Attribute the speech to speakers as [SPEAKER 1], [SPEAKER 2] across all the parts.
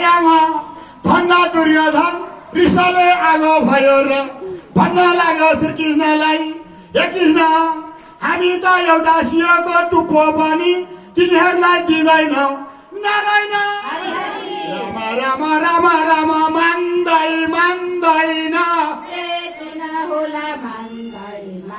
[SPEAKER 1] राम भन्दा दुर्योधन रिसले आगो भयो र भन्न लाग्यो श्रीकृष्णलाई हे कृष्ण हामी त एउटा सिंहको टुप्पो पनि तिनीहरूलाई दिँदैनौ नारायण राम राम राम राम मान्दैन
[SPEAKER 2] होला मान्दैन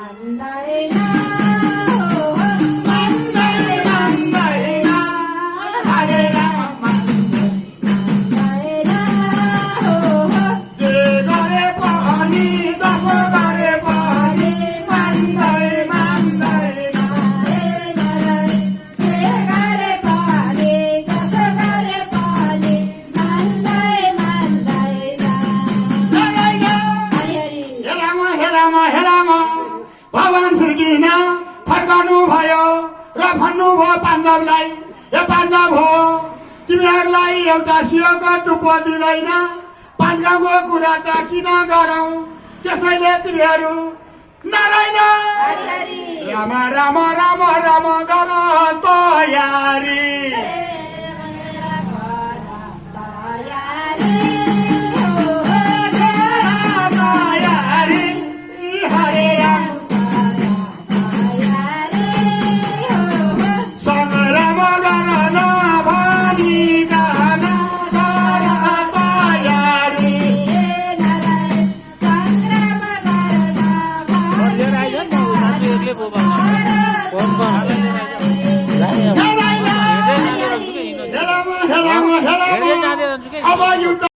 [SPEAKER 1] भगवान श्रीकृष्ण फर्कनु भयो र भन्नुभयो पाण्डवलाई हे पाण्डव हो तिमीहरूलाई एउटा सिंहको टुप्पो दिँदैन 5 गाउँको कुरा त किन गरौँ त्यसैले तिमीहरू नारायण राम राम राम राम गर तयारी